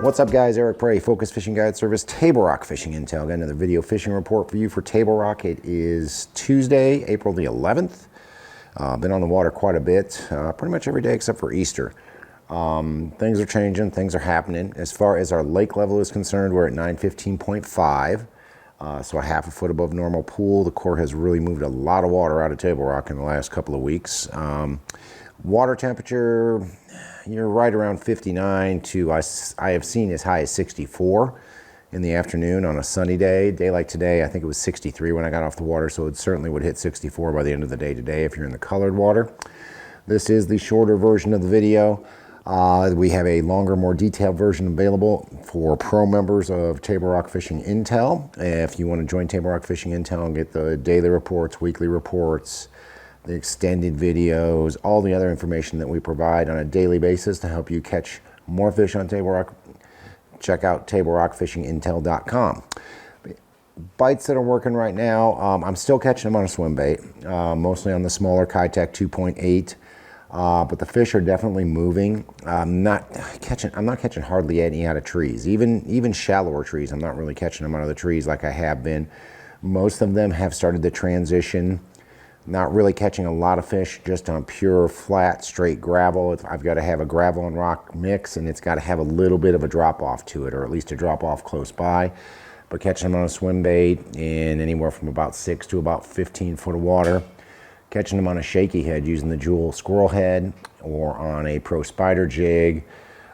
What's up guys, Eric Prey, Focus Fishing Guide Service, Table Rock Fishing Intel. Got another video fishing report for you for Table Rock. It is Tuesday, April the 11th. Been on the water quite a bit, pretty much every day except for Easter. Things are changing, things are happening. As far as our lake level is concerned, we're at 915.5, so a half a foot above normal pool. The Corps has really moved a lot of water out of Table Rock in the last couple of weeks. Water temperature, you're right around 59 to, I have seen as high as 64 in the afternoon on a sunny day. Day like today, I think it was 63 when I got off the water, so it certainly would hit 64 by the end of the day today if you're in the colored water. This is the shorter version of the video. We have a longer, more detailed version available for pro members of Table Rock Fishing Intel. If you want to join Table Rock Fishing Intel and get the daily reports, weekly reports, the extended videos, all the other information that we provide on a daily basis to help you catch more fish on Table Rock, check out tablerockfishingintel.com. Bites that are working right now, I'm still catching them on a swim bait, mostly on the smaller Kitech 2.8, but the fish are definitely moving. I'm not catching hardly any out of trees, even shallower trees. I'm not really catching them out of the trees like I have been. Most of them have started to transition. Not really catching a lot of fish just on pure, flat, straight gravel. I've got to have a gravel and rock mix, and it's got to have a little bit of a drop-off to it, or at least a drop-off close by. But catching them on a swim bait in anywhere from about 6 to about 15 foot of water. Catching them on a shaky head using the Jewel squirrel head, or on a Pro Spider jig,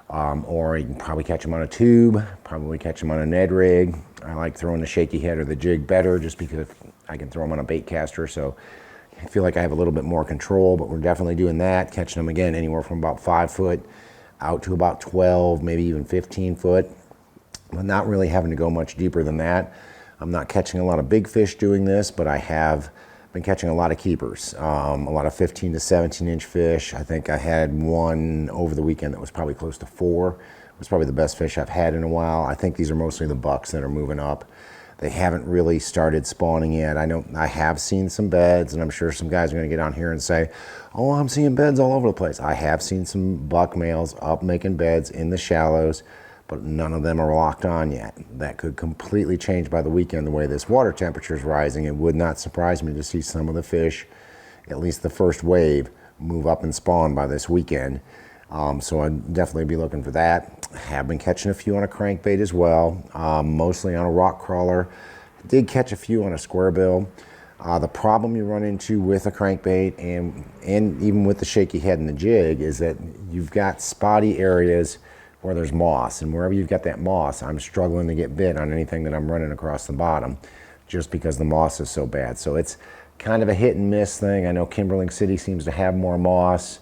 or you can probably catch them on a tube, probably catch them on a Ned rig. I like throwing the shaky head or the jig better just because I can throw them on a bait caster, so I feel like I have a little bit more control, but we're definitely doing that. Catching them again anywhere from about 5 foot out to about 12, maybe even 15 foot. But not really having to go much deeper than that. I'm not catching a lot of big fish doing this, but I have been catching a lot of keepers. A lot of 15 to 17 inch fish. I think I had one over the weekend that was probably close to 4. It was probably the best fish I've had in a while. I think these are mostly the bucks that are moving up. They haven't really started spawning yet. I know I have seen some beds, and I'm sure some guys are going to get on here and say, oh, I'm seeing beds all over the place. I have seen some buck males up making beds in the shallows, but none of them are locked on yet. That could completely change by the weekend the way this water temperature is rising. It would not surprise me to see some of the fish, at least the first wave, move up and spawn by this weekend. So I'd definitely be looking for that. Have been catching a few on a crankbait as well, mostly on a rock crawler. Did catch a few on a square bill. The problem you run into with a crankbait and even with the shaky head and the jig is that you've got spotty areas where there's moss, and wherever you've got that moss, I'm struggling to get bit on anything that I'm running across the bottom just because the moss is so bad. So it's kind of a hit and miss thing. I know Kimberling City seems to have more moss.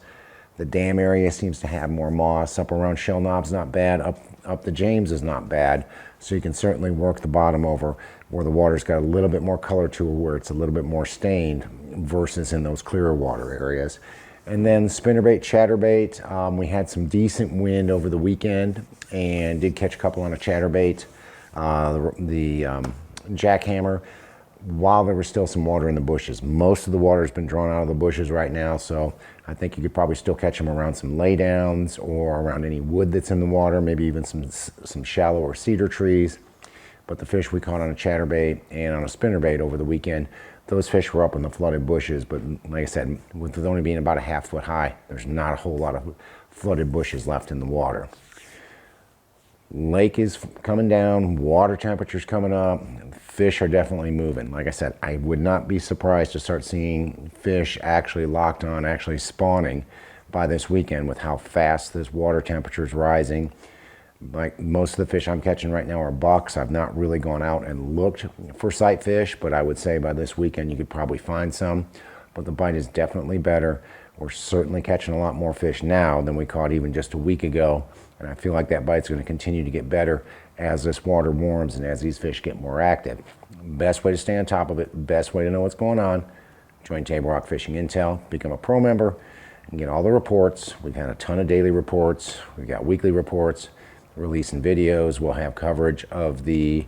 The dam area seems to have more moss. Up around Shell Knob's not bad. Up the James is not bad. So you can certainly work the bottom over where the water's got a little bit more color to it, where it's a little bit more stained versus in those clearer water areas. And then spinnerbait, chatterbait. We had some decent wind over the weekend and did catch a couple on a chatterbait. The jackhammer, while there was still some water in the bushes. Most of the water has been drawn out of the bushes right now, so I think you could probably still catch them around some laydowns or around any wood that's in the water, maybe even some shallow or cedar trees. But the fish we caught on a chatterbait and on a spinnerbait over the weekend, those fish were up in the flooded bushes, but like I said, with it only being about a half foot high, there's not a whole lot of flooded bushes left in the water. Lake is coming down, water temperature's coming up, fish are definitely moving. Like I said, I would not be surprised to start seeing fish actually locked on, actually spawning by this weekend with how fast this water temperature is rising. Like most of the fish I'm catching right now are bucks. I've not really gone out and looked for sight fish, but I would say by this weekend you could probably find some. But the bite is definitely better. We're certainly catching a lot more fish now than we caught even just a week ago. And I feel like that bite's going to continue to get better as this water warms and as these fish get more active. Best way to stay on top of it, best way to know what's going on, join Table Rock Fishing Intel, become a pro member, and get all the reports. We've had a ton of daily reports. We've got weekly reports, releasing videos. We'll have coverage of the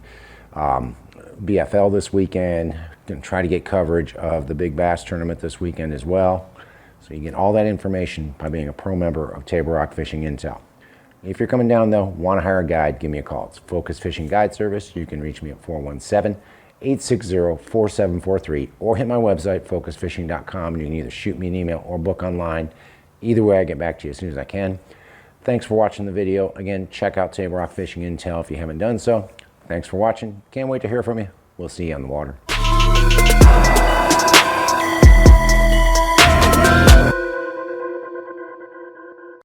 BFL this weekend. Going to try to get coverage of the Big Bass Tournament this weekend as well. So you get all that information by being a pro member of Table Rock Fishing Intel. If you're coming down though, want to hire a guide, give me a call. It's Focus Fishing Guide Service. You can reach me at 417-860-4743 or hit my website, focusfishing.com, and you can either shoot me an email or book online. Either way, I get back to you as soon as I can. Thanks for watching the video. Again, check out Table Rock Fishing Intel if you haven't done so. Thanks for watching. Can't wait to hear from you. We'll see you on the water.